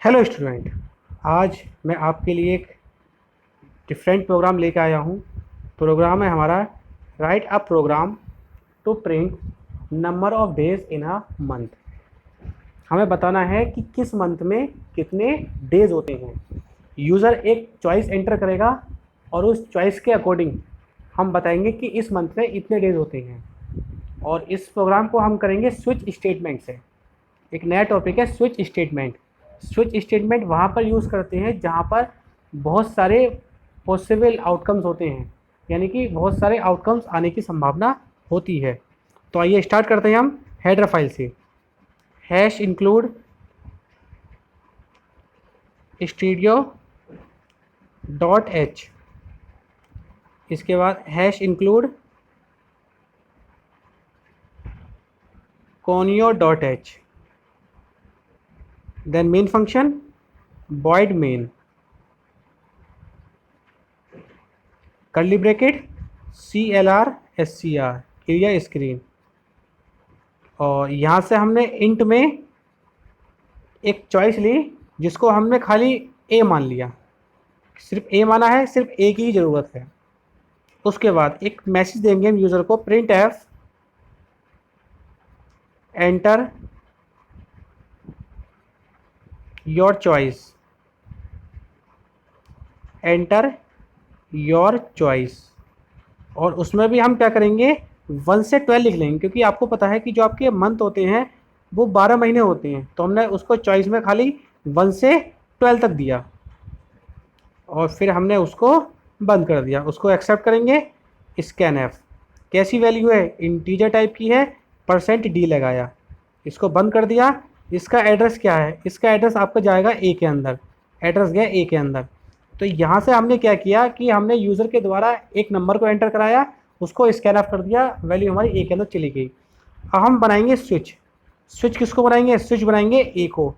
Hello student. आज मैं आपके लिए एक डिफरेंट प्रोग्राम लेकर आया हूँ। प्रोग्राम है हमारा write a program to print number of days in a month. हमें बताना है कि किस मंथ में कितने डेज होते हैं। यूज़र एक चॉइस एंटर करेगा और उस चॉइस के अकॉर्डिंग हम बताएंगे कि इस मंथ में इतने डेज होते हैं। और इस प्रोग्राम को हम करेंगे स्विच स्टेटमेंट से। एक नया टॉपिक है स्विच स्टेटमेंट। स्विच स्टेटमेंट वहाँ पर यूज़ करते हैं जहाँ पर बहुत सारे पॉसिबल आउटकम्स होते हैं, यानी कि बहुत सारे आउटकम्स आने की संभावना होती है। तो आइए स्टार्ट करते हैं हम हेडर फाइल से। Hash include studio dot h, इसके बाद hash include conio dot h, then main function void main, curly bracket CLR SCR clear screen. और यहाँ से हमने इंट में एक चॉइस ली जिसको हमने खाली ए मान लिया, सिर्फ ए माना है, सिर्फ ए की ही ज़रूरत है। उसके बाद एक मैसेज देंगे हम यूज़र को, print F enter your choice, enter your choice. और उसमें भी हम क्या करेंगे, 1 से 12 लिख लेंगे, क्योंकि आपको पता है कि जो आपके मंथ होते हैं वो 12 महीने होते हैं। तो हमने उसको चॉइस में खाली 1 से 12 तक दिया और फिर हमने उसको बंद कर दिया। उसको एक्सेप्ट करेंगे। स्कैन एफ कैसी वैल्यू है, इंटीजर टाइप की है, %d लगाया, इसको बंद कर दिया। इसका एड्रेस क्या है, इसका एड्रेस आपका जाएगा ए के अंदर, एड्रेस गया ए के अंदर। तो यहाँ से हमने क्या किया कि हमने यूज़र के द्वारा एक नंबर को एंटर कराया, उसको स्कैन ऑफ कर दिया, वैल्यू हमारी ए के अंदर चली गई। अब हम बनाएंगे स्विच। स्विच किसको बनाएंगे, स्विच बनाएंगे ए को,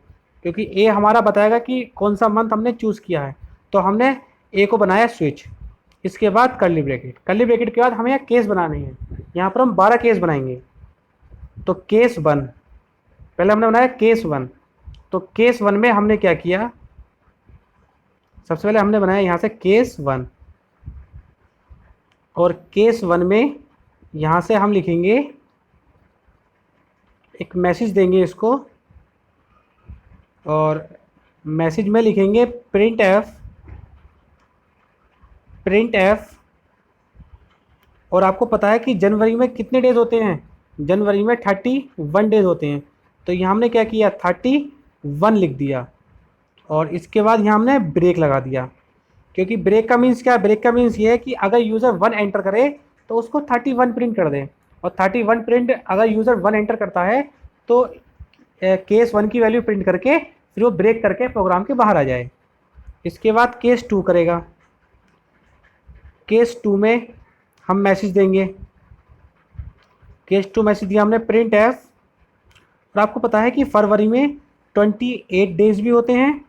क्योंकि ए हमारा बताएगा कि कौन सा मंथ हमने चूज़ किया है। तो हमने ए को बनाया स्विच। इसके बाद कर्ली ब्रैकेट, कर्ली ब्रैकेट के बाद हमें यहाँ केस बनाने हैं। यहाँ पर हम 12 केस बनाएंगे। तो केस 1 पहले हमने बनाया केस 1। तो केस 1 में हमने क्या किया, सबसे पहले हमने बनाया यहाँ से केस 1। और केस 1 में यहाँ से हम लिखेंगे, एक मैसेज देंगे इसको, और मैसेज में लिखेंगे प्रिंट एफ। और आपको पता है कि जनवरी में कितने डेज होते हैं, जनवरी में 31 डेज होते हैं। तो यहाँ हमने क्या किया, 31 लिख दिया। और इसके बाद यहाँ हमने ब्रेक लगा दिया, क्योंकि ब्रेक का मीन्स क्या है, ब्रेक का मीन्स ये है कि अगर यूज़र 1 एंटर करे तो उसको 31 प्रिंट कर दें। और 31 प्रिंट अगर यूज़र 1 एंटर करता है तो केस 1 की वैल्यू प्रिंट करके फिर वो ब्रेक करके प्रोग्राम के बाहर आ जाए। इसके बाद केस 2 करेगा। केस 2 में हम मैसेज देंगे, केस 2 मैसेज दिया हमने प्रिंट एफ। और आपको पता है कि फरवरी में 28 डेज भी होते हैं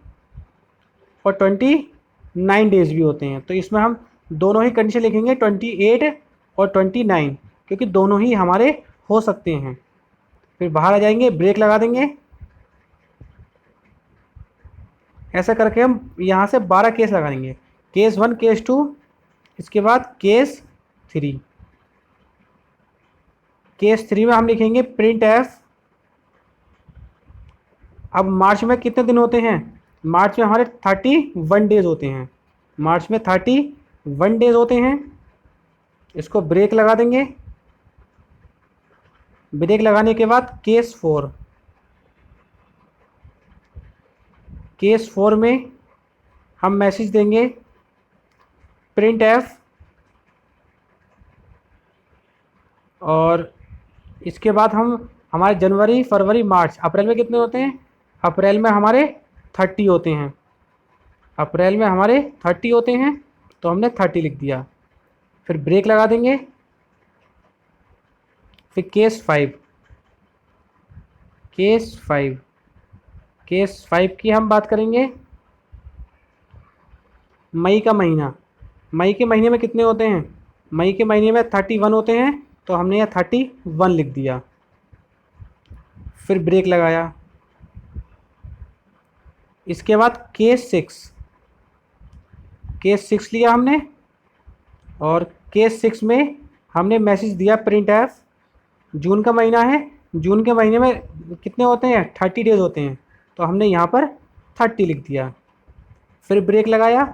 और 29 डेज भी होते हैं। तो इसमें हम दोनों ही कंडीशन लिखेंगे, 28 और 29, क्योंकि दोनों ही हमारे हो सकते हैं। फिर बाहर आ जाएंगे, ब्रेक लगा देंगे। ऐसा करके हम यहाँ से 12 केस लगाएंगे, केस 1 केस 2, इसके बाद केस 3। केस 3 में हम लिखेंगे प्रिंट एफ। अब मार्च में कितने दिन होते हैं, मार्च में हमारे 31 डेज होते हैं, मार्च में 31 डेज होते हैं। इसको ब्रेक लगा देंगे। ब्रेक लगाने के बाद केस 4, केस 4 में हम मैसेज देंगे प्रिंट एफ। और इसके बाद हम हमारे जनवरी फरवरी मार्च अप्रैल में कितने होते हैं, अप्रैल में हमारे 30 होते हैं, अप्रैल में हमारे 30 होते हैं। तो हमने 30 लिख दिया। फिर ब्रेक लगा देंगे। फिर केस 5, केस 5, केस 5 की हम बात करेंगे। मई का महीना, मई के महीने में कितने होते हैं, मई के महीने में 31 होते हैं। तो हमने यहाँ 31 लिख दिया। फिर ब्रेक लगाया। इसके बाद केस 6 लिया हमने, और केस 6 में हमने मैसेज दिया प्रिंट एफ। जून का महीना है, जून के महीने में कितने होते हैं, 30 डेज होते हैं, तो हमने यहाँ पर 30 लिख दिया। फिर ब्रेक लगाया।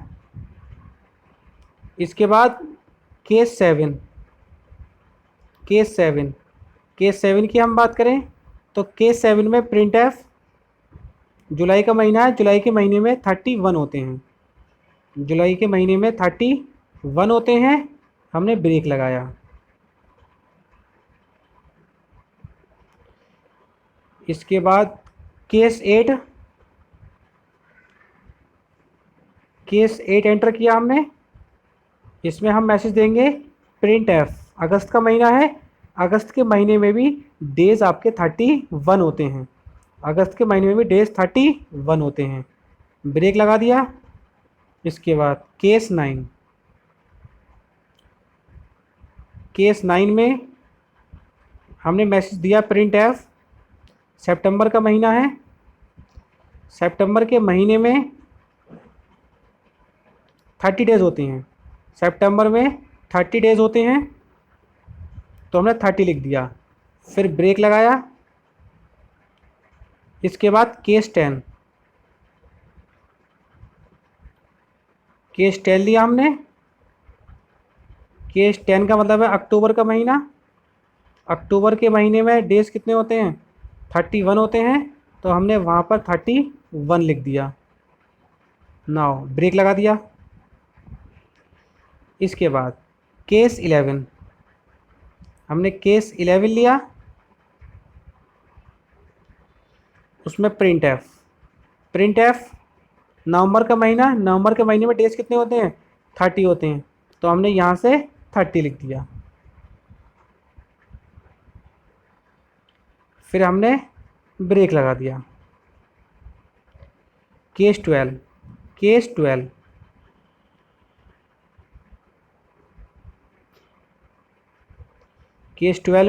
इसके बाद केस 7 की हम बात करें तो केस 7 में प्रिंट एफ, जुलाई का महीना है, जुलाई के महीने में 31 होते हैं, जुलाई के महीने में 31 होते हैं, हमने ब्रेक लगाया। इसके बाद केस 8 एंटर किया हमने। इसमें हम मैसेज देंगे प्रिंट एफ, अगस्त का महीना है, अगस्त के महीने में भी डेज आपके 31 होते हैं, अगस्त के महीने में भी डेज 31 होते हैं, ब्रेक लगा दिया। इसके बाद केस 9 में हमने मैसेज दिया प्रिंट एफ, सितंबर का महीना है, सितंबर के महीने में 30 डेज होते हैं, सितंबर में 30 डेज होते हैं, तो हमने 30 लिख दिया। फिर ब्रेक लगाया। इसके बाद केस 10 लिया हमने। केस 10 का मतलब है अक्टूबर का महीना, अक्टूबर के महीने में डेज कितने होते हैं, 31 होते हैं, तो हमने वहाँ पर 31 लिख दिया। नाउ ब्रेक लगा दिया। इसके बाद केस 11, हमने केस 11 लिया, उसमें प्रिंट एफ नवंबर का महीना, नवंबर के महीने में डेज कितने होते हैं, 30 होते हैं, तो हमने यहाँ से 30 लिख दिया। फिर हमने ब्रेक लगा दिया। केस 12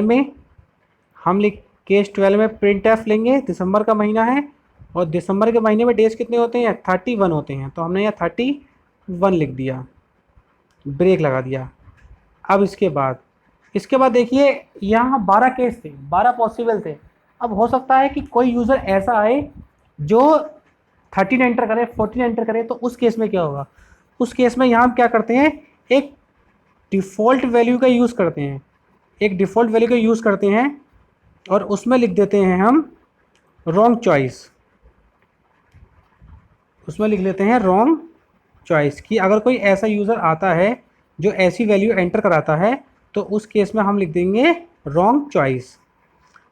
में केस 12 में प्रिंट एफ लेंगे, दिसंबर का महीना है, और दिसंबर के महीने में डेज कितने होते हैं, 31 होते हैं, तो हमने यहाँ 31 लिख दिया, ब्रेक लगा दिया। अब इसके बाद देखिए यहाँ 12 केस थे, 12 पॉसिबल थे। अब हो सकता है कि कोई यूज़र ऐसा आए जो 13 एंटर करे, 14 एंटर करे, तो उस केस में क्या होगा, उस केस में यहाँ हम क्या करते हैं, एक डिफ़ॉल्ट वैल्यू का यूज़ करते हैं, और उसमें लिख देते हैं हम रॉन्ग चॉइस, उसमें लिख लेते हैं रॉन्ग चॉइस, कि अगर कोई ऐसा यूज़र आता है जो ऐसी वैल्यू एंटर कराता है, तो उस केस में हम लिख देंगे रॉन्ग चॉइस।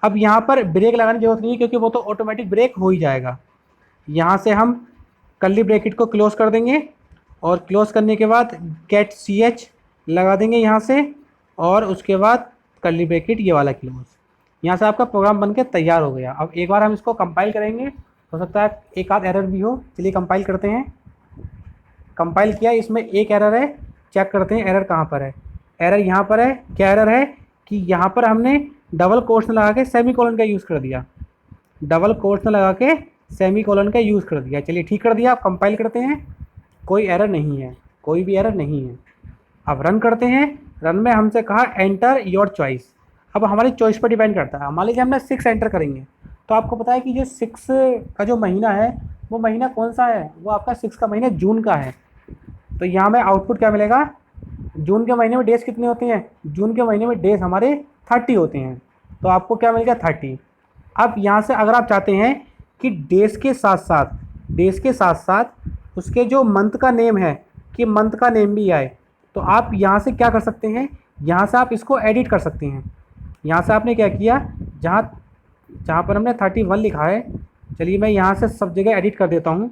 अब यहाँ पर ब्रेक लगाने की जरूरत नहीं है, क्योंकि वो तो ऑटोमेटिक ब्रेक हो ही जाएगा। यहाँ से हम कर्ली ब्रैकेट को क्लोज कर देंगे, और क्लोज करने के बाद गेट ch लगा देंगे यहाँ से, और उसके बाद कर्ली ब्रैकेट ये वाला क्लोज। यहाँ से आपका प्रोग्राम बनके तैयार हो गया। अब एक बार हम इसको कंपाइल करेंगे, हो सकता है एक आध एरर भी हो, चलिए कंपाइल करते हैं। कंपाइल किया, इसमें एक एरर है, चेक करते हैं एरर कहाँ पर है। एरर यहाँ पर है। क्या एरर है कि यहाँ पर हमने डबल कोट्स में लगा के सेमीकोलन का यूज़ कर दिया, डबल कोट्स में लगा के सेमीकोलन का यूज़ कर दिया। चलिए ठीक कर दिया। अब कंपाइल करते हैं, कोई एरर नहीं है, कोई भी एरर नहीं है। अब रन करते हैं। रन में हमसे कहा एंटर योर चॉइस। अब हमारी चॉइस पर डिपेंड करता है। मान लीजिए हमने 6 एंटर करेंगे, तो आपको पता है कि जो 6 का जो महीना है, वो महीना कौन सा है, वो आपका 6 का महीना जून का है। तो यहाँ में आउटपुट क्या मिलेगा, जून के महीने में डेज कितने होते हैं, जून के महीने में डेज हमारे 30 होते हैं, तो आपको क्या मिल गया 30। अब यहाँ से अगर आप चाहते हैं कि डेज के साथ साथ उसके जो मंथ का नेम है, कि मंथ का नेम भी आए, तो आप यहाँ से क्या कर सकते हैं, यहाँ से आप इसको एडिट कर सकते हैं। यहाँ से आपने क्या किया, जहाँ पर हमने 31 लिखा है, चलिए मैं यहाँ से सब जगह एडिट कर देता हूँ।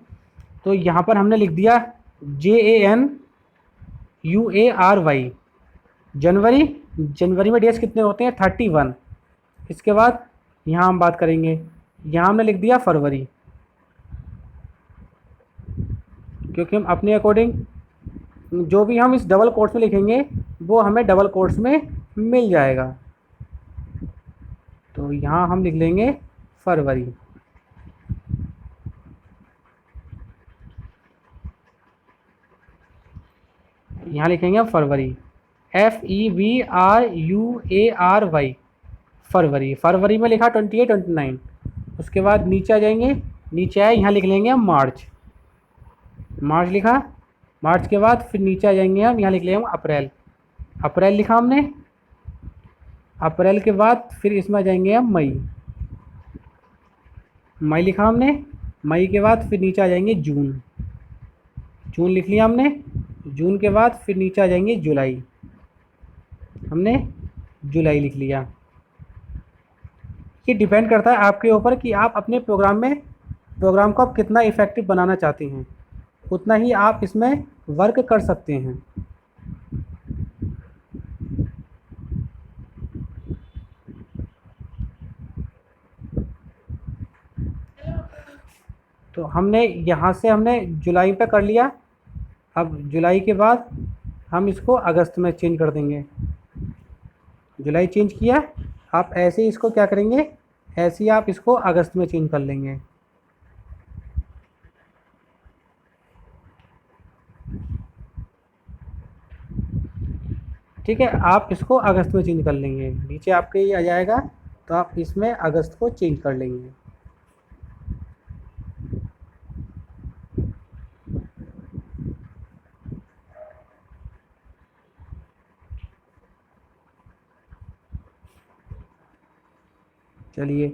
तो यहाँ पर हमने लिख दिया JANUARY, जनवरी में डेज कितने होते हैं 31। इसके बाद यहाँ हम बात करेंगे, यहाँ हमने लिख दिया फरवरी, क्योंकि हम अपने अकॉर्डिंग जो भी हम इस डबल कोट्स में लिखेंगे वो हमें डबल कोट्स में मिल जाएगा। तो यहाँ हम लिख लेंगे फरवरी। यहाँ लिखेंगे फरवरी, FEBRUARY, फरवरी। फरवरी में लिखा 28 29। उसके बाद नीचे आ जाएंगे, नीचे आए यहाँ लिख लेंगे हम मार्च, मार्च लिखा। मार्च के बाद फिर नीचे आ जाएंगे हम, यहाँ लिख लेंगे हम अप्रैल, अप्रैल लिखा हमने। अप्रैल के बाद फिर इसमें आ जाएंगे हम मई, मई लिखा हमने। मई के बाद फिर नीचे आ जाएंगे जून, जून लिख लिया हमने। जून के बाद फिर नीचे आ जाएंगे जुलाई, हमने जुलाई लिख लिया। ये डिपेंड करता है आपके ऊपर कि आप अपने प्रोग्राम को आप कितना इफ़ेक्टिव बनाना चाहते हैं, उतना ही आप इसमें वर्क कर सकते हैं। तो हमने यहाँ से हमने जुलाई पे कर लिया। अब जुलाई के बाद हम इसको अगस्त में चेंज कर देंगे। जुलाई चेंज किया, आप ऐसे ही इसको क्या करेंगे, ऐसे ही आप इसको अगस्त में चेंज कर लेंगे। ठीक है, आप इसको अगस्त में चेंज कर लेंगे। नीचे आपके ये आ जाएगा, तो आप इसमें अगस्त को चेंज कर लेंगे। चलिए,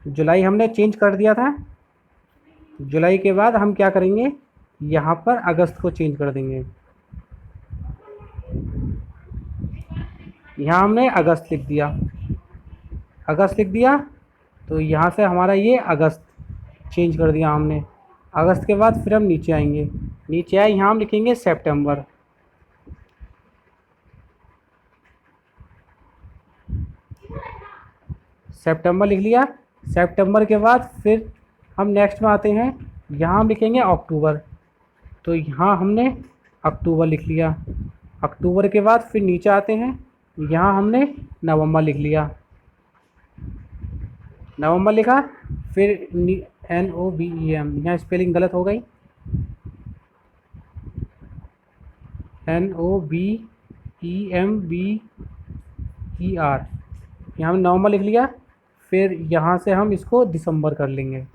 जुलाई हमने चेंज कर दिया था। जुलाई के बाद हम क्या करेंगे, यहाँ पर अगस्त को चेंज कर देंगे। यहाँ हमने अगस्त लिख दिया, अगस्त लिख दिया। तो यहाँ से हमारा ये अगस्त चेंज कर दिया हमने। अगस्त के बाद फिर हम नीचे आएंगे, नीचे आए यहाँ हम लिखेंगे सितंबर। सितंबर लिख लिया। सितंबर के बाद फिर हम नेक्स्ट में आते हैं, यहाँ हम लिखेंगे अक्टूबर। तो यहाँ हमने अक्टूबर लिख लिया। अक्टूबर के बाद फिर नीचे आते हैं, यहाँ हमने नवंबर लिख लिया, नवंबर लिखा। फिर NOBEM, यहाँ स्पेलिंग गलत हो गई, NOBEMBER, यहाँ हमने नवंबर लिख लिया। फिर यहाँ से हम इसको दिसंबर कर लेंगे,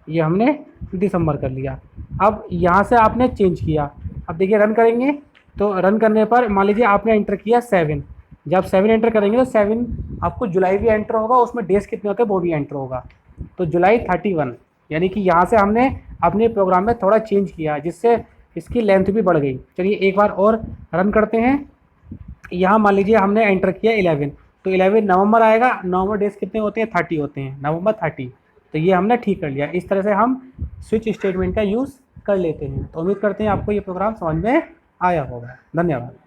ये हमने दिसंबर कर लिया। अब यहाँ से आपने चेंज किया। अब देखिए रन करेंगे, तो रन करने पर मान लीजिए आपने एंटर किया 7। जब 7 एंटर करेंगे तो 7 आपको जुलाई भी एंटर होगा, उसमें डेज कितने होते हैं वो भी एंटर होगा। तो जुलाई 31, यानी कि यहाँ से हमने अपने प्रोग्राम में थोड़ा चेंज किया, जिससे इसकी लेंथ भी बढ़ गई। चलिए एक बार और रन करते हैं। यहाँ मान लीजिए हमने एंटर किया 11, तो 11 नवंबर आएगा। नवंबर डेज कितने होते हैं, 30 होते हैं, नवंबर 30। तो ये हमने ठीक कर लिया। इस तरह से हम स्विच स्टेटमेंट का यूज़ कर लेते हैं। तो उम्मीद करते हैं आपको ये प्रोग्राम समझ में आया होगा। धन्यवाद।